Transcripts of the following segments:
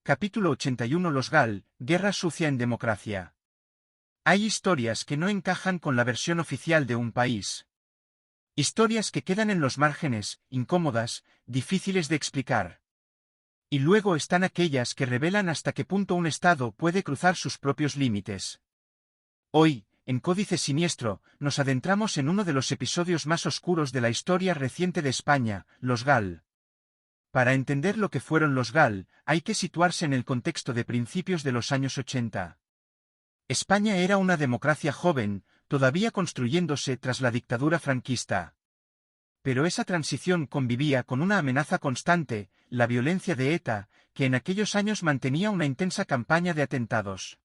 Capítulo 81. Los GAL, guerra sucia en democracia. Hay historias que no encajan con la versión oficial de un país. Historias que quedan en los márgenes, incómodas, difíciles de explicar. Y luego están aquellas que revelan hasta qué punto un Estado puede cruzar sus propios límites. Hoy, en Códice Siniestro, nos adentramos en uno de los episodios más oscuros de la historia reciente de España, los GAL. Para entender lo que fueron los GAL, hay que situarse en el contexto de principios de los años 80. España era una democracia joven, todavía construyéndose tras la dictadura franquista. Pero esa transición convivía con una amenaza constante, la violencia de ETA, que en aquellos años mantenía una intensa campaña de atentados.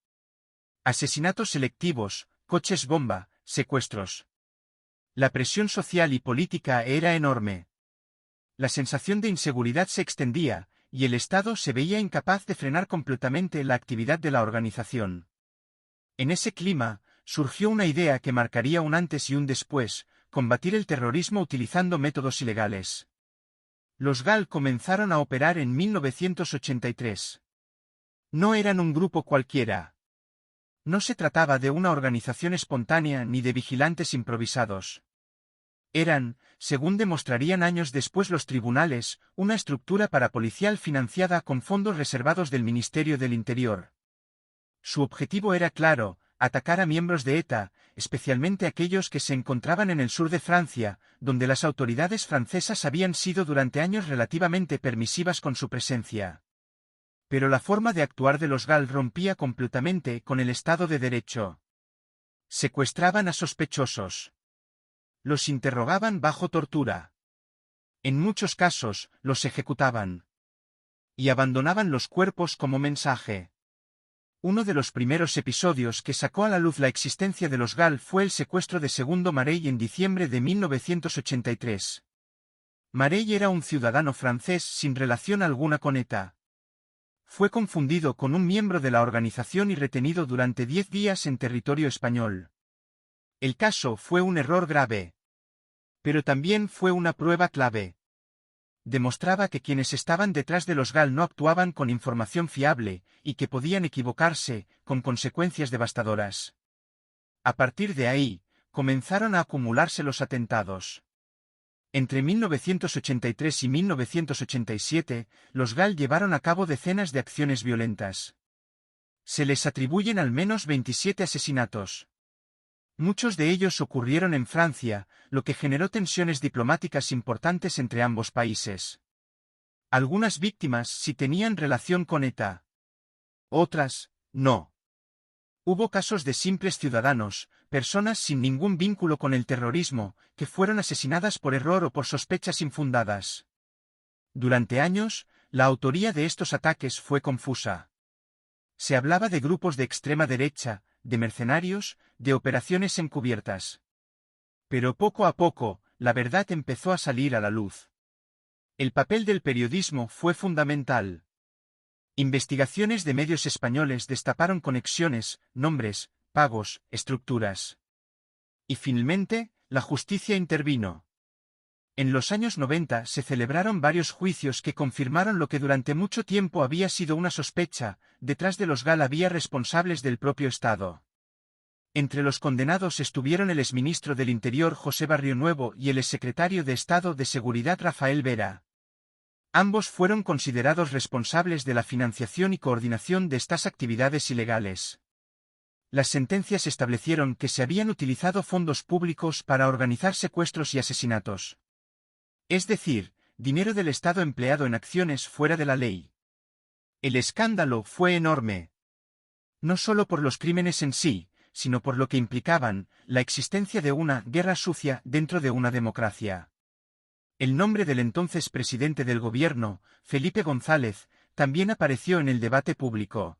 Asesinatos selectivos, coches bomba, secuestros. La presión social y política era enorme. La sensación de inseguridad se extendía, y el Estado se veía incapaz de frenar completamente la actividad de la organización. En ese clima, surgió una idea que marcaría un antes y un después: combatir el terrorismo utilizando métodos ilegales. Los GAL comenzaron a operar en 1983. No eran un grupo cualquiera. No se trataba de una organización espontánea ni de vigilantes improvisados. Eran, según demostrarían años después los tribunales, una estructura parapolicial financiada con fondos reservados del Ministerio del Interior. Su objetivo era claro: atacar a miembros de ETA, especialmente aquellos que se encontraban en el sur de Francia, donde las autoridades francesas habían sido durante años relativamente permisivas con su presencia. Pero la forma de actuar de los GAL rompía completamente con el Estado de Derecho. Secuestraban a sospechosos. Los interrogaban bajo tortura. En muchos casos, los ejecutaban. Y abandonaban los cuerpos como mensaje. Uno de los primeros episodios que sacó a la luz la existencia de los GAL fue el secuestro de Segundo Marey en diciembre de 1983. Marey era un ciudadano francés sin relación alguna con ETA. Fue confundido con un miembro de la organización y retenido durante 10 días en territorio español. El caso fue un error grave. Pero también fue una prueba clave. Demostraba que quienes estaban detrás de los GAL no actuaban con información fiable, y que podían equivocarse, con consecuencias devastadoras. A partir de ahí, comenzaron a acumularse los atentados. Entre 1983 y 1987, los GAL llevaron a cabo decenas de acciones violentas. Se les atribuyen al menos 27 asesinatos. Muchos de ellos ocurrieron en Francia, lo que generó tensiones diplomáticas importantes entre ambos países. Algunas víctimas sí tenían relación con ETA. Otras, no. Hubo casos de simples ciudadanos, personas sin ningún vínculo con el terrorismo, que fueron asesinadas por error o por sospechas infundadas. Durante años, la autoría de estos ataques fue confusa. Se hablaba de grupos de extrema derecha, de mercenarios, de operaciones encubiertas. Pero poco a poco, la verdad empezó a salir a la luz. El papel del periodismo fue fundamental. Investigaciones de medios españoles destaparon conexiones, nombres, pagos, estructuras. Y finalmente, la justicia intervino. En los años 90 se celebraron varios juicios que confirmaron lo que durante mucho tiempo había sido una sospecha: detrás de los GAL había responsables del propio Estado. Entre los condenados estuvieron el exministro del Interior José Barrionuevo y el exsecretario de Estado de Seguridad Rafael Vera. Ambos fueron considerados responsables de la financiación y coordinación de estas actividades ilegales. Las sentencias establecieron que se habían utilizado fondos públicos para organizar secuestros y asesinatos. Es decir, dinero del Estado empleado en acciones fuera de la ley. El escándalo fue enorme. No solo por los crímenes en sí, sino por lo que implicaban: la existencia de una guerra sucia dentro de una democracia. El nombre del entonces presidente del gobierno, Felipe González, también apareció en el debate público.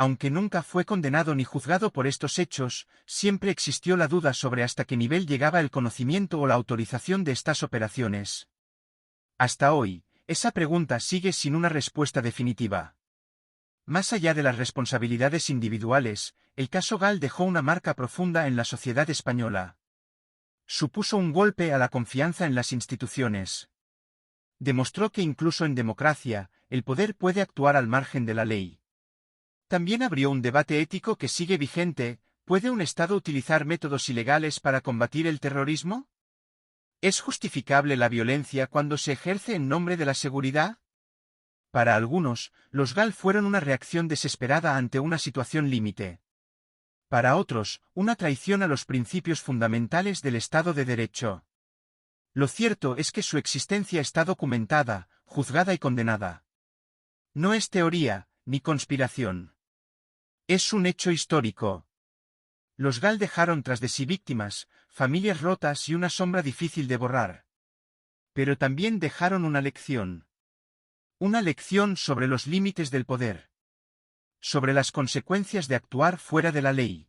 Aunque nunca fue condenado ni juzgado por estos hechos, siempre existió la duda sobre hasta qué nivel llegaba el conocimiento o la autorización de estas operaciones. Hasta hoy, esa pregunta sigue sin una respuesta definitiva. Más allá de las responsabilidades individuales, el caso GAL dejó una marca profunda en la sociedad española. Supuso un golpe a la confianza en las instituciones. Demostró que incluso en democracia, el poder puede actuar al margen de la ley. También abrió un debate ético que sigue vigente: ¿puede un Estado utilizar métodos ilegales para combatir el terrorismo? ¿Es justificable la violencia cuando se ejerce en nombre de la seguridad? Para algunos, los GAL fueron una reacción desesperada ante una situación límite. Para otros, una traición a los principios fundamentales del Estado de Derecho. Lo cierto es que su existencia está documentada, juzgada y condenada. No es teoría, ni conspiración. Es un hecho histórico. Los GAL dejaron tras de sí víctimas, familias rotas y una sombra difícil de borrar. Pero también dejaron una lección. Una lección sobre los límites del poder. Sobre las consecuencias de actuar fuera de la ley.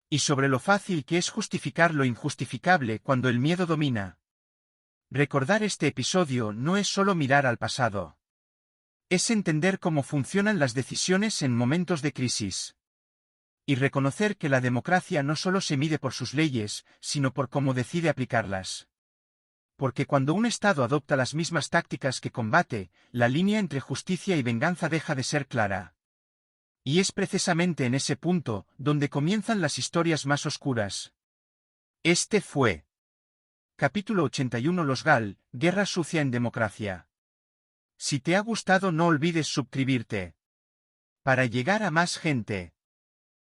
Y sobre lo fácil que es justificar lo injustificable cuando el miedo domina. Recordar este episodio no es solo mirar al pasado. Es entender cómo funcionan las decisiones en momentos de crisis. Y reconocer que la democracia no solo se mide por sus leyes, sino por cómo decide aplicarlas. Porque cuando un Estado adopta las mismas tácticas que combate, la línea entre justicia y venganza deja de ser clara. Y es precisamente en ese punto donde comienzan las historias más oscuras. Este fue Capítulo 81: Los GAL, Guerra Sucia en Democracia. Si te ha gustado, no olvides suscribirte para llegar a más gente.